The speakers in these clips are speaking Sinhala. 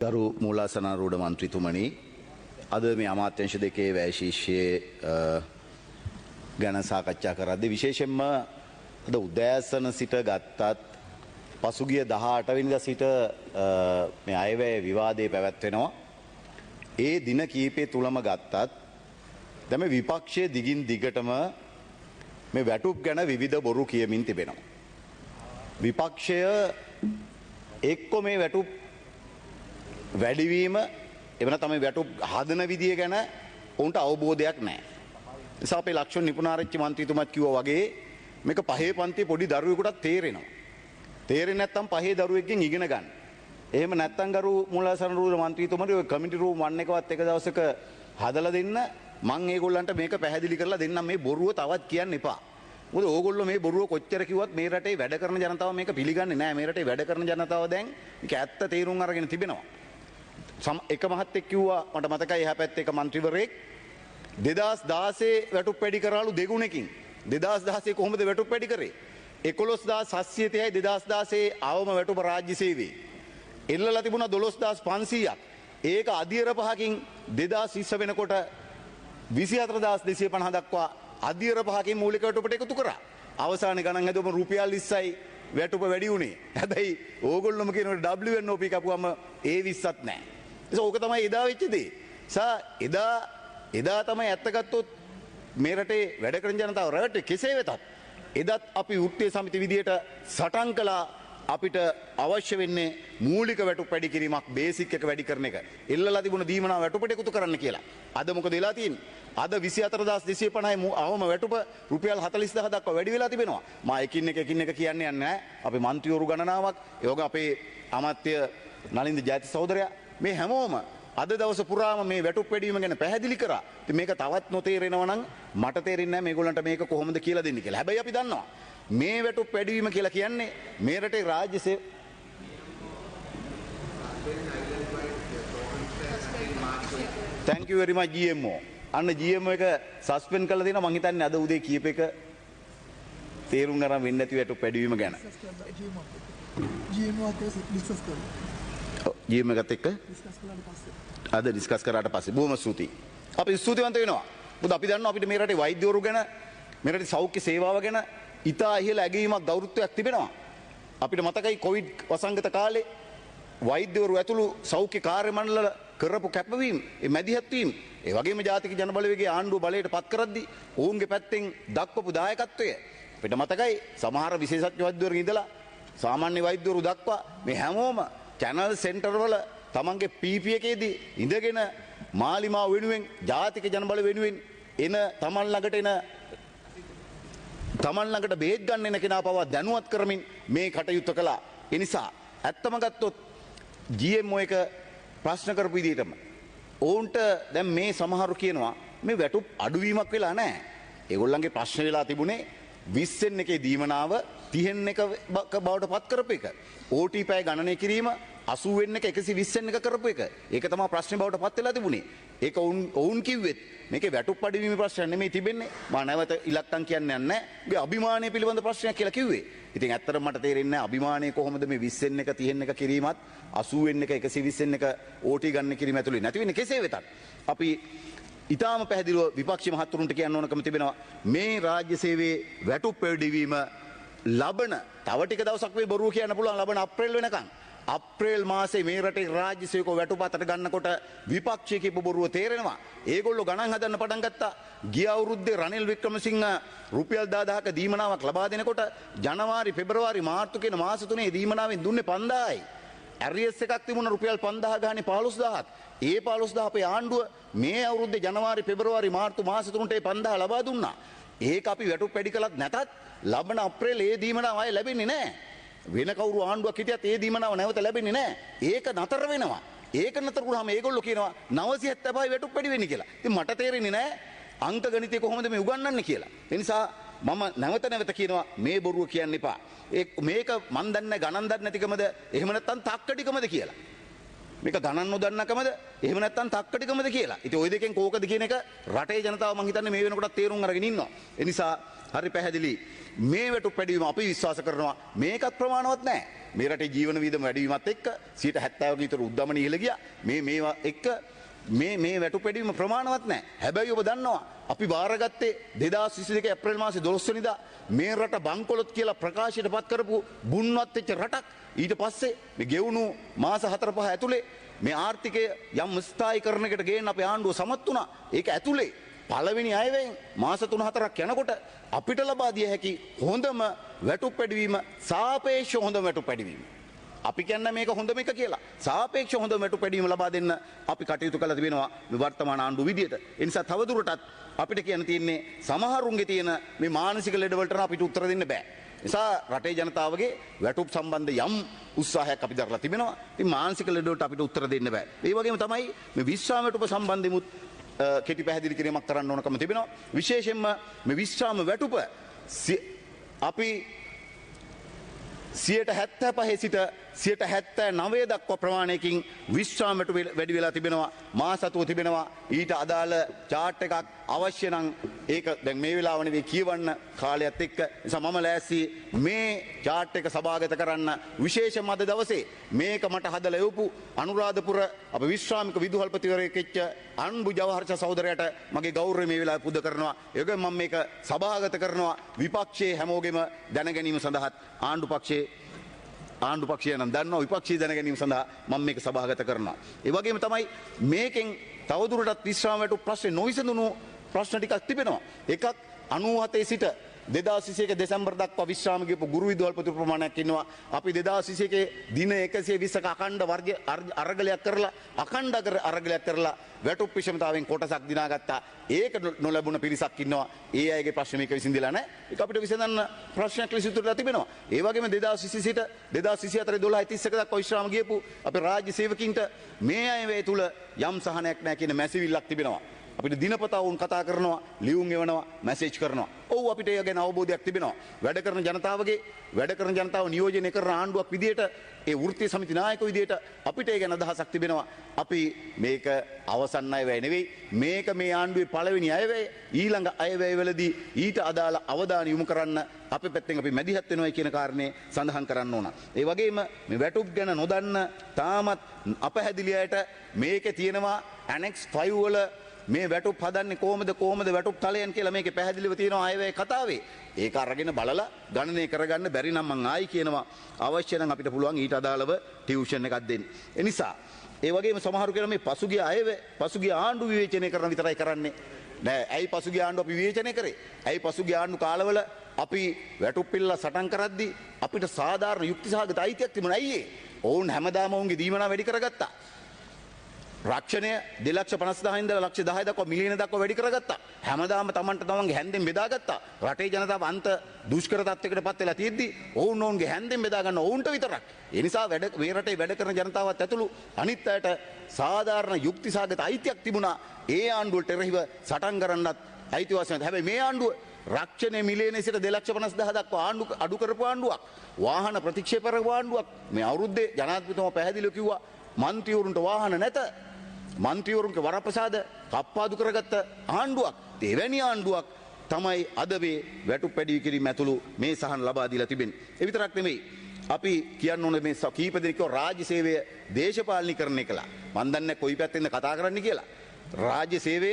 ගරු මූලාසනාරූඪ මන්ත්‍රීතුමනි අද මේ අමාත්‍යංශ දෙකේ වැය ශීර්ෂයේ ගැන සාකච්ඡා කරද්දී විශේෂයෙන්ම අද උදෑසන සිට ගත්තත් පසුගිය 18 වෙනිදා සිට මේ අයවැය විවාදයේ පැවැත්වෙනවා. ඒ දින කීපය තුලම ගත්තත් දැන් මේ විපක්ෂයේ දිගින් දිගටම මේ වැටුප් ගැන විවිධ බොරු කියමින් තිබෙනවා. විපක්ෂය එක්ක මේ වැටුප් වැඩිවීම එවන තමයි වැටුප් හදන විදිය ගැන උන්ට අවබෝධයක් නැහැ. නිසා අපේ ලක්ෂණ නිපුණාරච්චි මන්ත්‍රීතුමත් කිව්වා වගේ මේක පහේ පන්තියේ පොඩි දරුවෙකුටත් තේරෙනවා. තේරෙන්නේ නැත්නම් පහේ දරුවෙක්ගෙන් ඉගෙන ගන්න. එහෙම නැත්නම් ගරු මූලාසනාරූඪ මන්ත්‍රීතුමනි ඔය කමිටි රූම් 1 එකවත් එක දවසක හදලා දෙන්න මම ඒගොල්ලන්ට මේක පැහැදිලි කරලා දෙන්නම් මේ බොරුව තවත් කියන්න එපා. මොකද ඕගොල්ලෝ මේ බොරුව කොච්චර කිව්වත් මේ රටේ වැඩ කරන ජනතාව මේක පිළිගන්නේ නැහැ. මේ රටේ වැඩ කරන ජනතාව දැන් මේක ඇත්ත තේරුම් අරගෙන තිබෙනවා. එක මහත්තයෙක් කිව්වා මට මතකයි එහා පැත්තේ එක മന്ത്രിවරයෙක් 2016 වැටුප් වැඩි කරාලු දෙගුණකින් 2016 කොහොමද වැටුප් වැඩි කරේ 11730යි 2016 ආවම වැටුප රාජ්‍ය සේවයේ එල්ලලා තිබුණා 12500ක් ඒක අධියර පහකින් 2020 වෙනකොට 24250 දක්වා අධියර පහකින් මූලික වැටුපට එකතු කරා අවසානයේ ගණන් හැදුවම රුපියල් 20යි වැටුප වැඩි වුණේ හැබැයි ඕගොල්ලොම කියනකොට WNOP කපුවම ඒ 20ක් නැහැ ඕක තමයි එදා වෙච්ච දේ. එදා තමයි ඇත්ත ගත්තොත් මේ රටේ වැඩ කරන ජනතාව රටේ කෙසේ වෙතත් එදත් අපි වෘත්තීය සමිති විදියට සටන් කළා අපිට අවශ්‍ය වෙන්නේ මූලික වැටුප් වැඩි කිරීමක් බේසික් එක වැඩි කරන එක. එල්ලලා තිබුණ දීමනා වැටුපට එකතු කරන්න කියලා. අද මොකද වෙලා තියෙන්නේ? අද 24250 අවම වැටුප රුපියල් 40000 දක්වා වැඩි වෙලා තිබෙනවා. මා එකින් එක කියන්නේ නැහැ. අපි മന്ത്രിවරු ගණනාවක් ඒ වගේ අපේ අමාත්‍ය නලින්ද ජයති සහෝදරයා මේ හැමෝම අද දවස පුරාම මේ වැටුප් වැඩිවීම ගැන පැහැදිලි කරා. ඉතින් මේක තවත් නොතේරෙනවා නම් මට තේරෙන්නේ නැහැ මේගොල්ලන්ට මේක කොහොමද කියලා දෙන්නේ කියලා. හැබැයි අපි දන්නවා මේ වැටුප් වැඩිවීම කියලා කියන්නේ මේ රටේ රාජ්‍ය Thank you very much GMO. අන්න GMO එක සස්පෙන්ඩ් කරලා දෙනවා මං හිතන්නේ අද උදේ කීප එක තේරුම් ගන්න වෙන්නේ නැති වැටුප් වැඩිවීම ගැන. GMO අතේ ඩිස්කස් කරමු. GM එකත් එක්ක අද ඩිස්කස් කරාට පස්සේ බොහොම ස්තුතියි. අපි ස්තුතිවන්ත වෙනවා. මොකද අපි දන්නවා අපිට මේ රටේ වෛද්‍යවරු ගැන මේ රටේ සෞඛ්‍ය සේවාව ගැන ඉතා ඉහළ ඇගීමක් ගෞරවත්වයක් තිබෙනවා. අපිට මතකයි කොවිඩ් වසංගත කාලේ වෛද්‍යවරු ඇතුළු සෞඛ්‍ය කාර්ය මණ්ඩල කරපු කැපවීම, ඒ මැදිහත් වීම, ඒ වගේම ජාතික ජනබලවේගයේ ආණ්ඩුව බලයට පත් කරද්දී ඔවුන්ගේ පැත්තෙන් දක්වපු දායකත්වය අපිට මතකයි. සමහර විශේෂඥ වෛද්‍යවරුන් ඉඳලා සාමාන්‍ය වෛද්‍යවරු දක්වා මේ හැමෝම චැනල් සෙන්ටර් වල තමන්ගේ PP එකේදී ඉඳගෙන මාලිමාව වෙනුවෙන් ජාතික ජනබල වෙනුවෙන් එන තමන් ළඟට බේත් ගන්න එන කෙනා පවා දැනුවත් කරමින් මේ කටයුත්ත කළා. ඒ නිසා ඇත්තම ගත්තොත් GMO එක ප්‍රශ්න කරපු විදිහටම ඔවුන්ට දැන් මේ සමහරු කියනවා මේ වැටුප් අඩුවීමක් වෙලා නැහැ. ඒගොල්ලන්ගේ ප්‍රශ්න වෙලා තිබුණේ 20 එකේ දීමනාව 30 එක බවට පත් කරපු එක. OT පැය ගණනය කිරීම 80 එක 120 එක කරපු එක. ඒක තමයි ප්‍රශ්නේ බවට පත් වෙලා තිබුණේ. ඒක ඔවුන් කිව්වෙත් මේකේ වැටුප් අඩුවීමේ ප්‍රශ්නයක් නෙමෙයි තිබෙන්නේ. මම නැවත ඉලක්කම් කියන්නේ නැහැ. මේ අභිමානය පිළිබඳ ප්‍රශ්නයක් කියලා කිව්වේ. ඉතින් ඇත්තටම මට තේරෙන්නේ නැහැ අභිමානය කොහොමද මේ 20 එක 30 එක කිරීමත් 80 එක 120 එක OT ගණනය කිරීම ඇතුළේ නැති වෙන්නේ කෙසේ වෙතත්. අපි ඊටාම පැහැදිලිව විපක්ෂ මහතුරුන්ට කියන්න ඕනකම තිබෙනවා මේ රාජ්‍ය සේවයේ වැටුප් වැඩිවීම ලබන තව ටික දවසක් මේ බොරුව කියන්න පුළුවන් ලබන අප්‍රේල් වෙනකන් අප්‍රේල් මාසේ මේ රටේ රාජ්‍ය සේවකව වැටුප අතට ගන්නකොට විපක්ෂයේ කියපු බොරුව තේරෙනවා. ඒගොල්ලෝ ගණන් හදන්න පටන් ගත්තා. ගිය අවුරුද්දේ රනිල් වික්‍රමසිංහ රුපියල් 10000ක දීමනාවක් ලබා දෙනකොට ජනවාරි පෙබරවාරි මාර්තු කියන මාස තුනේ දීමනාවෙන් දුන්නේ 5000යි. ඇරියස් එකක් තිබුණා රුපියල් 5000 ගානේ 15000ක්. ඒ 15000 අපේ ආණ්ඩුව මේ අවුරුද්දේ ජනවාරි පෙබරවාරි මාර්තු මාස තුනට ඒ 5000 ලබා දුන්නා. ඒක අපි වැටුප් වැඩි කළත් නැතත් ලබන අප්‍රේල් ඒ දීමනාව ආයේ ලැබෙන්නේ නැහැ. වෙන කවුරු ආණ්ඩුවක් හිටියත් ඒ දීමනාව නැවත ලැබෙන්නේ නැහැ. ඒක නතර වෙනවා. ඒක නතර වුණාම ඒගොල්ලෝ කියනවා 975යි වැටුප් වැඩි වෙන්නේ කියලා. ඉතින් මට තේරෙන්නේ නැහැ අංක ගණිතය කොහොමද මේ උගන්වන්නේ කියලා. ඒ නිසා මම නැවත කියනවා මේ බොරුව කියන්න එපා. මේක මන් දන්නේ ගණන් දන්නේ නැතිකමද එහෙම නැත්නම් තක්කටිකමද කියලා. මේක ගණන් නොදන්නකමද එහෙම නැත්නම් තක්කටිකමද කියලා. ඉතින් ওই දෙකෙන් කෝකද කියන එක රටේ ජනතාව මං හිතන්නේ මේ වෙනකොට තේරුම් අරගෙන ඉන්නවා. ඒ නිසා හරි පැහැදිලි මේ වැටුප් වැඩිවීම අපි විශ්වාස කරනවා මේකත් ප්‍රමාණවත් නැහැ. මේ රටේ ජීවන වියදම වැඩි වීමත් එක්ක 70% විතර උද්දමන ඉහළ ගියා. මේවා එක්ක මේ වැටු පැඩීම ප්‍රමාණවත් නැහැ. හැබැයි ඔබ දන්නවා අපි බාරගත්තේ 2022 ඇප්‍රිල් මාසේ 12 වෙනිදා මේ රට බංකොලොත් කියලා ප්‍රකාශයටපත් කරපු බුන්වත් වෙච්ච රටක්. ඊට පස්සේ මේ ගෙවුණු මාස 4-5 ඇතුලේ මේ ආර්ථිකය යම් ස්ථායීකරණයකට ගේන්න අපේ ආණ්ඩුව සමත් වුණා. ඒක ඇතුලේ පළවෙනි අයවැයෙන් මාස 3-4ක් යනකොට අපිට ලබා දිය හැකි හොඳම වැටුප් පැඩවීම සාපේක්ෂ හොඳම වැටුප් පැඩවීම. අපි කියන්නේ මේක හොඳම එක කියලා. සාපේක්ෂ හොඳ වැටුප් පැඩවීම ලබා දෙන්න අපි කටයුතු කළා තිබෙනවා මේ වර්තමාන ආණ්ඩුව විදියට. ඒ නිසා තවදුරටත් අපිට කියන්න තියෙන්නේ සමහරුන්ගේ තියෙන මේ මානසික ලෙඩ වලට අපිට උත්තර දෙන්න බෑ. නිසා රටේ ජනතාවගේ වැටුප් සම්බන්ධ යම් උත්සාහයක් අපි දරලා තිබෙනවා. ඉතින් මානසික ලෙඩ වලට අපිට උත්තර දෙන්න බෑ. ඒ වගේම තමයි මේ විශ්‍රාම වැටුප සම්බන්ධෙමුත් කෙටි පැහැදිලි කිරීමක් කරන්න ඕනකම තිබෙනවා. විශේෂයෙන්ම මේ විශ්‍රාම වැටුප අපි 75% සිට 79% දක්වා ප්‍රමාණයකින් විශ්‍රාම වැටුප වැඩි වෙලා තිබෙනවා. මාසතුව තිබෙනවා. ඊට අදාළ චාර්ට් එකක් අවශ්‍ය නම් ඒක දැන් මේ වෙලාවනේ කියවන්න කාලයත් එක්ක නිසා මම ලෑස්ති මේ චාර්ට් එක සභාගත කරන්න විශේෂ මත දවසේ මේක මට හදලා එවපු අනුරාධපුර අපේ විශ්‍රාමික විදුහල්පතිවරයෙක් වෙච්ච අන්බු ජවහර්ෂ සහෝදරයාට මගේ ගෞරවය මේ වෙලාවේ පුද කරනවා. ඒකෙන් මම මේක සභාගත කරනවා විපක්ෂයේ හැමෝගෙම දැන ගැනීම සඳහා ආණ්ඩු පක්ෂය නම් දන්නවා විපක්ෂය දැන ගැනීම සඳහා මම මේක සභාගත කරනවා. ඒ වගේම තමයි මේකෙන් තවදුරටත් විශ්‍රාම වැටුප් ප්‍රශ්නේ නොවිසඳුණු ප්‍රශ්න ටිකක් තිබෙනවා. එකක් 97 සිට 2021 දෙසැම්බර් දක්වා විශ්‍රාම ගියපු ගුරු විදුහල්පති ප්‍රමාණයක් ඉන්නවා. අපි 2021 දින 120ක අඛණ්ඩ වර්ග අරගලයක් කරලා වැටුප් විෂමතාවෙන් කොටසක් දිනාගත්තා. ඒක නොලැබුණ පිරිසක් ඉන්නවා. ඒ අයගේ ප්‍රශ්න මේක විසඳිලා නැහැ. ඒක අපිට විසඳන්න ප්‍රශ්නයක් ලෙස ඉතුරුලා තිබෙනවා. ඒ වගේම 2020 සිට 2024 12 31 දක්වා විශ්‍රාම ගියපු අපේ රාජ්‍ය සේවකින්ට මේ අයවේ තුල යම් සහනයක් නැහැ කියන මැසිවිල්ලක් තිබෙනවා. අපිට දිනපතා වුන් කතා කරනවා, ලියුම් එවනවා, මැසේජ් කරනවා. ඔව් අපිට ඒ ගැන අවබෝධයක් තිබෙනවා. වැඩ කරන ජනතාව නියෝජනය කරන ආණ්ඩුවක් විදියට ඒ වෘත්තීය සමිති නායක විදියට අපිට ඒ ගැන අදහසක් තිබෙනවා. අපි මේක අවසන් අයවැය නෙවෙයි. මේක මේ ආණ්ඩුවේ පළවෙනි අයවැය. ඊළඟ අයවැයවලදී ඊට අදාළ අවධානය යොමු කරන්න අපේ පැත්තෙන් අපි මැදිහත් වෙනවා කියන කාරණේ සඳහන් කරන්න ඕන. ඒ වගේම මේ වැටුප් ගැන නොදන්න තාමත් අපහැදිලි අයට මේකේ තියෙනවා Annex 5 වල මේ වැටුප් හදන්නේ කොහොමද වැටුප් තලයන් කියලා මේකේ පැහැදිලිව තියෙනවා අයවැය කතාවේ. ඒක අරගෙන බලලා ගණනය කරගන්න බැරි නම් මං ආයි කියනවා අවශ්‍ය නම් අපිට පුළුවන් ඊට අදාළව ටියුෂන් එකක් දෙන්න. ඒ නිසා ඒ වගේම සමහරු කියන මේ පසුගිය ආණ්ඩු විවේචනය කරන විතරයි කරන්නේ. නෑ ඇයි පසුගිය ආණ්ඩු අපි විවේචනය කරේ? ඇයි පසුගිය ආණ්ඩු කාලවල අපි වැටුප් පිළලා සටන් කරද්දී අපිට සාධාරණ යුක්තිසහගත අයිතියක් තිබුණා. ඇයි ඒ? ඔවුන් හැමදාම ඔවුන්ගේ දීමනා වැඩි කරගත්තා. රක්ෂණය 2,50,000 ඉඳලා 1,10,000 දක්වා මිලියන දක්වා වැඩි කරගත්තා. හැමදාම තමන්ගේ හැන්දෙන් බෙදාගත්තා. රටේ ජනතාව අන්ත දුෂ්කර තත්යකට පත් වෙලා තියෙද්දි ඔවුන්ගේ හැන්දෙන් බෙදා ගන්න ඔවුන්ට විතරක්. ඒ නිසා මේ රටේ වැඩ කරන ජනතාවත් ඇතුළු අනිත් අයට සාධාරණ යුක්තිසහගත අයිතියක් තිබුණා. ඒ ආණ්ඩුවට එරෙහිව සටන් කරන්නත් අයිතිවාසිකම්. හැබැයි මේ ආණ්ඩුව රක්ෂණය මිලියන සිට 2,50,000 දක්වා අඩු කරපු ආණ්ඩුවක්. වාහන ප්‍රතික්ෂේප කරපු ආණ්ඩුවක්. මේ අවුරුද්දේ ජනාධිපතිතුමා පැහැදිලිව කිව්වා මන්ත්‍රීවරුන්ට වාහන නැත. මන්ත්‍රීවරුන්ගේ වරප්‍රසාද කප්පාදු කරගත්ත ආණ්ඩුවක්. එවැනි ආණ්ඩුවක් තමයි අද මේ වැටුප් පැඩි කිරීම ඇතුළු මේ සහන ලබා දීලා තිබෙන්නේ. ඒ විතරක් නෙමෙයි. අපි කියන්න ඕනේ මේ කීප දෙනෙක්ව රාජ්‍ය සේවය දේශපාලනීකරණය කළා. මන් දන්නේ කොයි පැත්තෙන්ද කතා කරන්න කියලා. රාජ්‍ය සේවය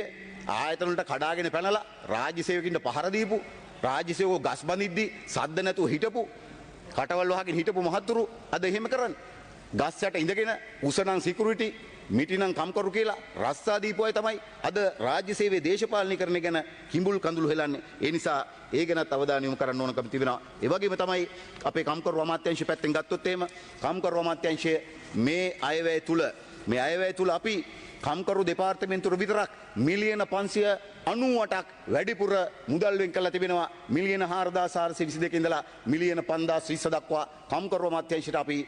ආයතන වලට කඩාගෙන පැනලා රාජ්‍ය සේවකින්ට පහර දීපු, රාජ්‍ය සේවකෝ ගස් බඳිද්දි සද්ද නැතුව හිටපු, කටවල් වහගෙන හිටපු මහත්තුරු අද එහෙම කරන්නේ. ගස් යට ඉඳගෙන උසනම් සිකියුරිටි මිටිනම් කම්කරු කියලා රස්සා දීපු අය තමයි අද රාජ්‍ය සේවයේ දේශපාලනීකරණය ගැන කිඹුල් කඳුළු හෙලන්නේ. ඒ නිසා ඒ ගැනත් අවධානය යොමු කරන්න ඕනකම තිබෙනවා. ඒ වගේම තමයි අපේ කම්කරු අමාත්‍යාංශය පැත්තෙන් ගත්තොත් එහෙම කම්කරු අමාත්‍යාංශය මේ අයවැය තුල අපි කම්කරු දෙපාර්තමේන්තුවට විතරක් මිලියන 598ක් වැඩිපුර මුදල් වෙන් කරලා තිබෙනවා. මිලියන 4,422 ඉඳලා මිලියන 5,020 දක්වා කම්කරු අමාත්‍යාංශයට අපි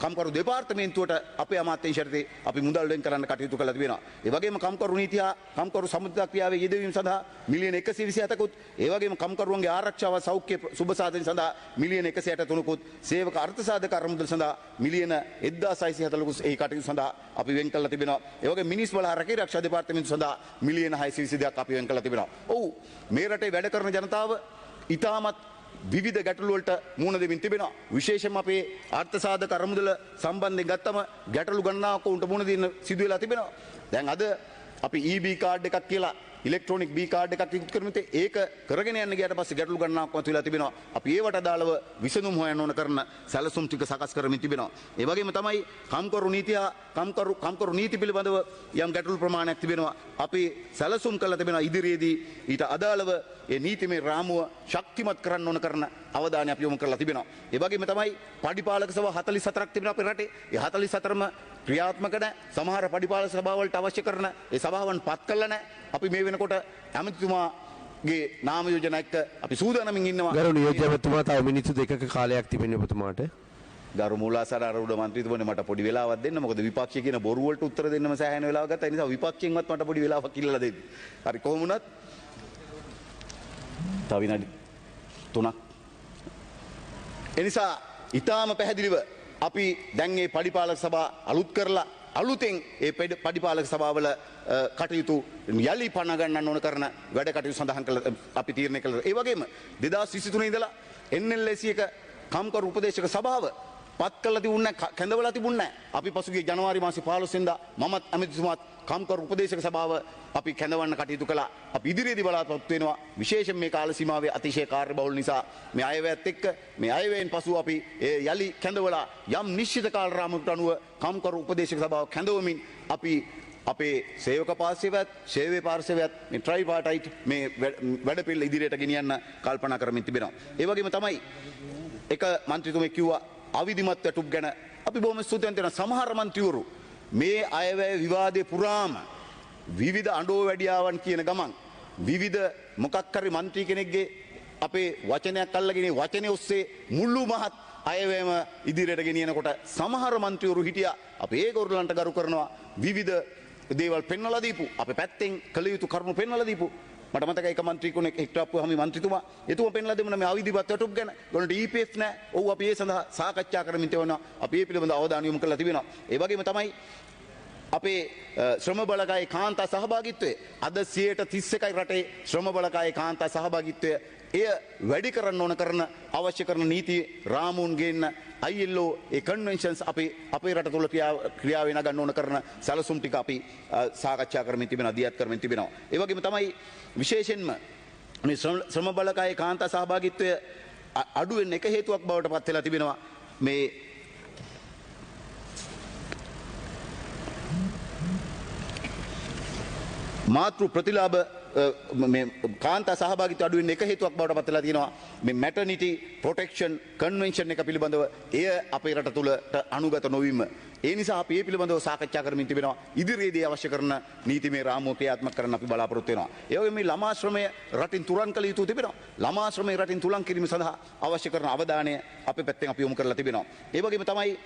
කම්කරු දෙපාර්තමේන්තුවට අපේ අමාත්‍යාංශයට අපි මුදල් වෙන් කරන්න කටයුතු කරලා තිබෙනවා. ඒ වගේම කම්කරු නීතිය කම්කරු සමුද්‍රා ක්‍රියාවේ යෙදවීම සඳහා මිලියන 127කුත්, ඒ වගේම කම්කරුවන්ගේ ආරක්ෂාව සෞඛ්‍ය සුබසාධන සඳහා මිලියන 163කුත්, සේවක අර්ථසාධක අරමුදල් සඳහා මිලියන 1640කුත් ඒ කටයුතු සඳහා අපි වෙන් කරලා තිබෙනවා. ඒ වගේම මිනිස් බල රැකී ආරක්ෂා දෙපාර්තමේන්තුව සඳහා මිලියන 622ක් අපි වෙන් කරලා තිබෙනවා. ඔව් මේ රටේ වැඩ කරන ජනතාව ඉතාමත් විවිධ ගැටලු වලට මුහුණ දෙමින් තිබෙනවා. විශේෂයෙන්ම අපේ අර්ථ සාධක අරමුදල සම්බන්ධයෙන් ගත්තම ගැටලු ගණනාවක් උන්ට මුහුණ දෙන්න සිදු වෙලා තිබෙනවා. දැන් අද අපි EB කාඩ් එකක් කියලා ඉලෙක්ට්‍රොනික B කාඩ් එකක් ඉක්ුත් කරමින් ඒක කරගෙන යන්න ගියාට පස්සේ ගැටලු ගණනාවක් මතුවලා තිබෙනවා. අපි ඒවට අදාළව විසඳුම් හොයන්න ඕන කරන සැලසුම් ටික සකස් කරමින් තිබෙනවා. ඒ වගේම තමයි කම්කරු නීතිය කම්කරු නීති පිළිබඳව යම් ගැටලු ප්‍රමාණයක් තිබෙනවා. අපි සැලසුම් කළා තිබෙනවා ඉදිරියේදී ඊට අදාළව ඒ නීතිමය රාමුව ශක්තිමත් කරන්න ඕන කරන අවධානය අපි යොමු කරලා තිබෙනවා. ඒ වගේම තමයි පඩිපාලක සභා 44ක් තිබෙනවා අපේ රටේ. ඒ 44ම ක්‍රියාත්මක නැහැ. සමහර පඩිපාලක සභාවලට අවශ්‍ය කරන ඒ සභාවන් පත් කළා නැහැ. අපි මේ වෙනකොට ඇමතිතුමාගේ නාම යෝජනා එක්ක අපි සූදානමින් ඉන්නවා. ගරු නියෝජ්‍යවතුමා තව මිනිත්තු දෙකක කාලයක් තිබෙනවා ඔබතුමාට. ගරු මූලාසාර ආරූඪ මන්ත්‍රීතුමනි මට පොඩි වෙලාවක් දෙන්න. මොකද විපක්ෂය කියන බොරු වලට උත්තර දෙන්නම සෑහෙන වෙලාවක් ගත්තා. ඒ නිසා විපක්ෂයෙන්වත් මට පොඩි වෙලාවක් ඉල්ලලා දෙන්න. හරි කොහොම වුණත් තව විනාඩි 3ක්. එනිසා ඊටාම පැහැදිලිව අපි දැන් මේ පඩිපාලක සභා අලුත් කරලා අලුතෙන් ඒ පඩිපාලක සභාවල කටයුතු යලි පණ ගන්නන්න ඕන කරන වැඩ කටයුතු සඳහන් කළ අපි තීරණය කළා. ඒ වගේම 2023 ඉඳලා NLC එක කම්කරු උපදේශක සභාව පත් කළා තිබුණේ නැහැ, කැඳවලා තිබුණේ නැහැ. අපි පසුගිය ජනවාරි මාසේ 15 වෙනිදා මමත් ඇමතිතුමාත් කම්කරු උපදේශක සභාව අපි කැඳවන්න කටයුතු කළා. අපි ඉදිරියේදී බලාපොරොත්තු වෙනවා විශේෂයෙන් මේ කාල සීමාවේ අතිශය කාර්යබහුල නිසා මේ අයවැයත් එක්ක මේ අයවැයෙන් පසු අපි යලි කැඳවලා යම් නිශ්චිත කාල රාමුවට අනුව කම්කරු උපදේශක සභාව කැඳවමින් අපි අපේ සේවක පාර්ශවයත් සේවයේ පාර්ශවයත් මේ ට්‍රයිපාර්ටයිට් මේ වැඩපිළිවෙල ඉදිරියට ගෙනියන්න කල්පනා කරමින් තිබෙනවා. ඒ වගේම තමයි එක මන්ත්‍රීතුමෙක් කිව්වා අවිධිමත් වැටුප් ගැන අපි බොහොම ස්තුතිවන්ත වෙනවා. සමහර මන්ත්‍රීවරු මේ අයවැය විවාදේ පුරාම විවිධ අඬෝ වැඩියාවන් කියන ගමන් විවිධ මොකක් හරි මන්ත්‍රී කෙනෙක්ගේ අපේ වචනයක් අල්ලගෙන වචනේ ඔස්සේ මුළු මහත් අයවැයම ඉදිරියට ගෙනියනකොට සමහර මන්ත්‍රීවරු හිටියා අපි ඒගොල්ලන්ට ගරු කරනවා විවිධ දේවල් පෙන්වලා දීපු අපේ පැත්තෙන් කළ යුතු කරුණු පෙන්වලා දීපු මට මතකයි එක මන්ත්‍රී කෙනෙක් එක්ටාපුවාම මන්ත්‍රීතුමා එතුමා පෙන්ලා දෙමුන මේ අවිධිමත් වැටුප් ගැන ගොනට EPF නැහැ. ඔව් අපි ඒ සඳහා සාකච්ඡා කරමින් තියනවා. අපි ඒ පිළිබඳව අවධානය යොමු කරලා තිබෙනවා. ඒ වගේම තමයි අපේ ශ්‍රම බලකායේ කාන්තා සහභාගීත්වය අද 31යි රටේ ශ්‍රම බලකායේ කාන්තා සහභාගීත්වය එය වැඩි කරන්න ඕන කරන අවශ්‍ය කරන නීති රාමුන් ගේන්න ILO ඒ කන්වෙන්ෂන්ස් අපේ රට තුළ ක්‍රියාව වෙන ගන්න ඕන කරන සැලසුම් ටික අපි සාකච්ඡා කරමින් තිබෙනවා, දියත් කරමින් තිබෙනවා. ඒ වගේම තමයි විශේෂයෙන්ම මේ ශ්‍රම බලකායේ කාන්තා සහභාගීත්වය අඩු වෙන්න එක හේතුවක් බවට පත් වෙලා තිබෙනවා. මේ මාතෘ ප්‍රතිලාභ මේ කාන්තා සහභාගීත්වය අඩු වෙන්න එක හේතුවක් බවට පත් වෙලා තියෙනවා. මේ මැටර්නිටි ප්‍රොටෙක්ෂන් කන්වෙන්ෂන් එක පිළිබඳව එය අපේ රට තුළට අනුගත නොවීම. ඒ නිසා අපි මේ පිළිබඳව සාකච්ඡා කරමින් තිබෙනවා. ඉදිරියේදී අවශ්‍ය කරන නීතිමය රාමුව ක්‍රියාත්මක කරන්න අපි බලාපොරොත්තු වෙනවා. ඒ වගේම මේ ළමා ශ්‍රමය රටින් තුරන් කළ යුතු තිබෙනවා. ළමා ශ්‍රමය රටින් තුරන් කිරීම සඳහා අවශ්‍ය කරන අවධානය අපේ පැත්තෙන් අපි යොමු කරලා තිබෙනවා. ඒ වගේම තමයි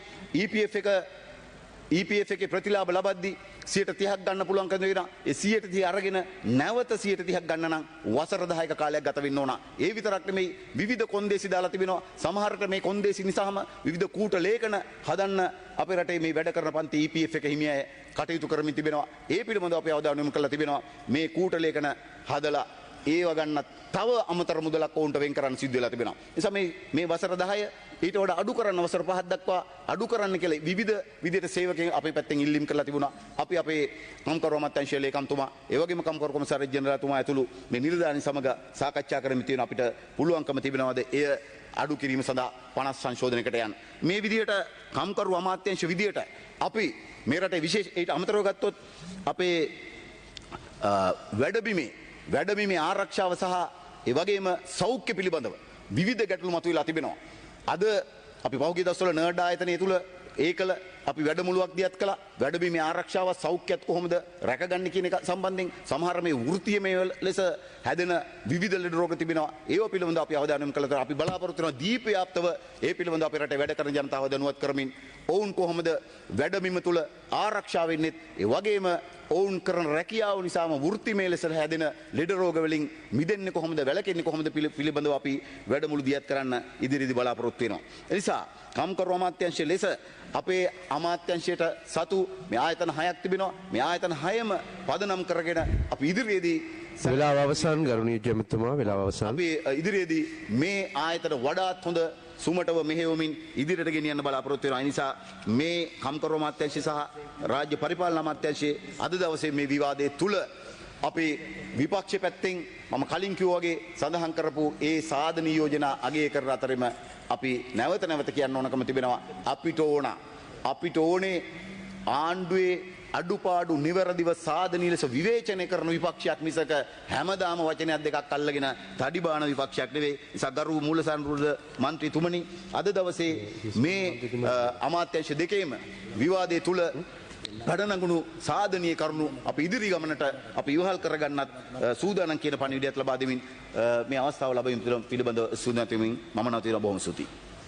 EPF එකේ ප්‍රතිලාභ ලබද්දී 30ක් ගන්න පුළුවන්කම වෙනවා. ඒ 30 අරගෙන නැවත 30ක් ගන්න නම් වසර 10ක කාලයක් ගත වෙන්න ඕන. ඒ විතරක් නෙමෙයි විවිධ කොන්දේසි දාලා තිබෙනවා. සමහරට මේ කොන්දේසි නිසාම විවිධ කූට ලේඛන හදන්න අපේ රටේ මේ වැඩ කරන පන්ති EPF එක හිමිය අය කටයුතු කරමින් තිබෙනවා. ඒ පිළිබඳව අපි අවධානය යොමු කරලා තිබෙනවා. මේ කූට ලේඛන හදලා ඒව ගන්න තව අමතර මුදලක් ඔවුන්ට වෙන් කරන්න සිද්ධ වෙලා තිබෙනවා. ඒ නිසා මේ වසර 10 ඊට වඩා අඩු කරන්න වසර 5ක් දක්වා අඩු කරන්න කියලා විවිධ විදිහට සේවකයන් අපේ පැත්තෙන් ඉල්ලීම් කරලා තිබුණා. අපි අපේ කම්කරු අමාත්‍යාංශයේ ලේකම්තුමා ඒ වගේම කම්කරු කොමසාරි ජෙනරාල්තුමා ඇතුළු මේ නිලධාරීන් සමග සාකච්ඡා කරමින් තියෙන අපිට පුළුවන්කම තිබෙනවාද එය අඩු කිරීම සඳහා 50 සංශෝධනයකට යන්න. මේ විදිහට කම්කරු අමාත්‍යාංශ විදිහට අපි මේ රටේ විශේෂ ඊට අමතරව ගත්තොත් අපේ වැඩබිමේ ආරක්ෂාව සහ ඒ වගේම සෞඛ්‍ය පිළිබඳව විවිධ ගැටලු මතුවලා තිබෙනවා. අද අපි පහුගිය දවස්වල නර්ඩ් ආයතනය තුල ඒකල අපි වැඩමුළුවක් දියත් කළා. වැඩබිමේ ආරක්ෂාව සෞඛ්‍යයත් කොහොමද රැකගන්නේ කියන එක සම්බන්ධයෙන් සමහර මේ වෘත්තීයමය ලෙස හැදෙන විවිධ ලෙඩ රෝග තිබෙනවා. ඒව පිළිබඳව අපි අවධානය යොමු කළා. අපි බලාපොරොත්තු වෙනවා දීප්තියාප්තව ඒ පිළිබඳව අපේ රටේ වැඩ කරන ජනතාව දැනුවත් කරමින් ඔවුන් කොහොමද වැඩබිම තුල ආරක්ෂා වෙන්නේ, ඒ වගේම ඔවුන් කරන රැකියාව නිසාම වෘත්තිමය ලෙස හැදෙන ලෙඩ රෝග වලින් මිදෙන්නේ කොහොමද, වැළකෙන්නේ කොහොමද පිළිබඳව අපි වැඩමුළු දියත් කරන්න ඉදිරියේදී බලාපොරොත්තු වෙනවා. ඒ නිසා කම්කරු අමාත්‍යාංශයේ ලෙස අපේ අමාත්‍යංශයට සතු මේ ආයතන 6ක් තිබෙනවා. මේ ආයතන 6ම පදනම් කරගෙන අපි ඉදිරියේදී වෙලාව අවසන් ගරුණීය ජයමතුමා වෙලාව අවසන්. අපි ඉදිරියේදී මේ ආයතන වඩාත් හොඳ සුමටව මෙහෙයවමින් ඉදිරියට ගෙනියන්න බලාපොරොත්තු වෙනවා. ඒ නිසා මේ කම්කරු අමාත්‍යාංශය සහ රාජ්‍ය පරිපාලන අමාත්‍යාංශයේ අද දවසේ මේ විවාදයේ තුල අපි විපක්ෂ පැත්තෙන් මම කලින් කිව්වා වගේ සඳහන් කරපු ඒ සාධන යෝජනා අගය කරන අතරෙම අපි නැවත කියන්න ඕනකම තිබෙනවා අපිට ඕනේ ආණ්ඩුවේ අඩුපාඩු නිවැරදිව සාධනීය ලෙස විවේචනය කරන විපක්ෂයක් මිසක හැමදාම වචනයක් දෙකක් අල්ලගෙන තඩි බාන විපක්ෂයක් නෙවෙයි. නිසා ගරු මූලසාරෘද මන්ත්‍රීතුමනි අද දවසේ මේ අමාත්‍යාංශ දෙකේම විවාදයේ තුල ගඩනගුණු සාධනීය කරුණු අපි ඉදිරි ගමනට අපි ඉවහල් කරගන්නත් සූදානම් කියන පණිවිඩයත් ලබා දෙමින් මේ අවස්ථාව ලැබීම පිළිබඳව සූදානම් වෙමින් මම නවතිනවා. බොහොම ස්තුතියි.